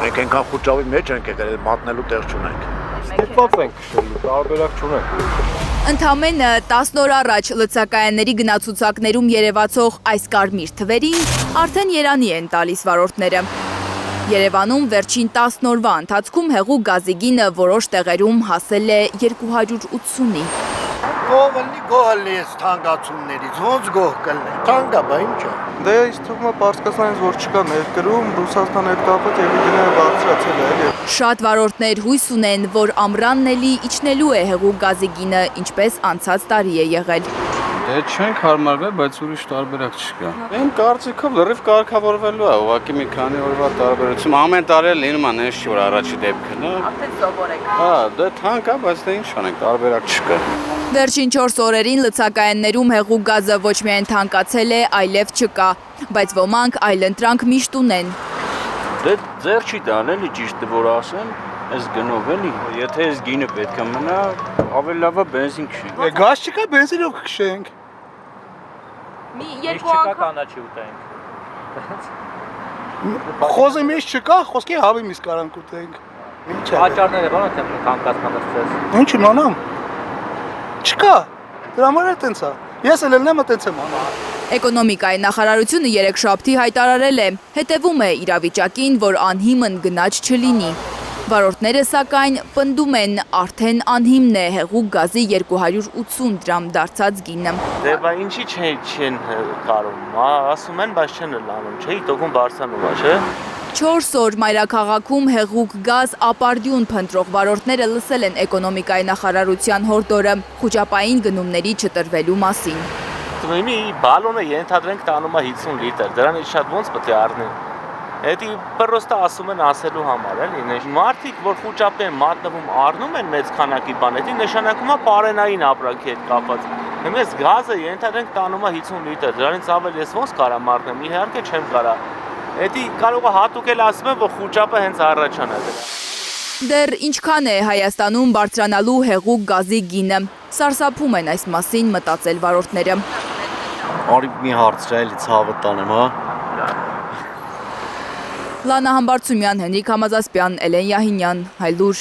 Մենք այնքան խուճապի մեջ ենք եկել, մատնելու տեղ չունենք։ Ստիպված ենք քշելու, տարբերակ չունենք։ Ընդամենը 10 օր առաջ լցակայանների գնացուցակներում երևացող այս կարմիր թվերին արդեն երանի են տալիս վարորդները։ Երևանում վերջին 10 օրվա ընթացքում հեղուկ գազի գինը որոշ տեղերում հասել է 280-ի։ Գոհալի ես թանկացումներից, ոնց գոհ կլնի, թանկա, բա ինչ է։ Դե ինձ թվում է պարզկացնայինց, որ չկա ներկրում, Ռուսաստանի հետ կապված եղի գները բարձրացել է, էլի։ Շատ վարորդներ հույս ունեն, որ ամռանն էլի իջնելու է հեղուկ գազի գինը, ինչպես անցած տարի է եղել։ Դե չենք հարմարվել, բայց ուրիշ տարբերակ չկա։ Իմ կարծիքով լրիվ կարգավորվելու է, ուղղակի մի քանի օրվա տարբերություն։ Ամեն տարի լինում է, նենց չի որ առաջի դեպքը, հա։ Արդեն սովոր եք։ Հա, դե թանկ է, բայց դե ինչ անենք, տարբերակ չկա։ Վերջին 4 օրերին լցակայաններում հեղուկ գազը ոչ միայն թանկացել է, այլև չկա, բայց ոմանք այլընտրանք միշտ ունեն։ Դե ձեր չի տան, էլի ճիշտը որ ասեմ, այս գնով էլի։ Եթե այս գինը պետք է մնա, ավելի լավ է բենզին քշենք։ Դե գազ չկա, բենզինով կքշենք։ Մի երկու անգամ կանաչի ուտենք։ Խոզի միշտ չկա, խոսքի հավի միս կարանք ուտենք։ Ինչ է։ Աճարները բանա թե կանկացման ստես։ Ինչ իմանամ։ Չկա։ Դրա համար է տենց է։ Ես էլ ելնեմ տենց եմ անում։ Էկոնոմիկայի նախարարությունը երեքշաբթի հայտարարել է, հետևում է իրավիճակին, որ անհիմն գնաճ չլինի։ Վարորդները սակայն պնդում են, արդեն անհիմն է հեղուկ գազի 280 դրամ դարձած գինը։ Դե բա ինչի չեն կարում, ասում են, բայց չեն լանում, չէ՞, տոկուն բարձանում է, չէ՞։ 4 օր մայրաքաղաքում հեղուկ գազ ապարդյուն փնտրող վարորդները լսել են էկոնոմիկայի նախարարության հորդորը խուճապային գնումների չտրվելու մասին։ Մի բալոնը ենթադրենք տանում է 50 լիտր, դրանից շատ ոնց պետք է առնեն։ Էդի պրոստը ասում են ասելու համար, էլի։ Մարդիկ, որ խուճապ են մատնվում, առնում են մեծ քանակի բան, էդի նշանակում է պարենային ապրանքի հետ կապված։ Հիմա այս գազը ենթադրենք տանում է 50 լիտր, դրանից ավել ես ոնց կարամ առնեմ, իհարկե չեմ կարա։ Էդի կարող է հատուկ էլ ասում են, որ խուճապը հենց առաջանա դրա։ Դեռ ինչքան է Հայաստանում բարձրանալու հեղուկ գազի գինը։ Սարսափում են այս մասին մտածել վարորդները։ Արի մի հարց չէ, էլի ցավը տանեմ, հա։ Լանա Համբարձումյան, Հենրիկ Համազասպյան, Էլեն Յահինյան, Հայլուր։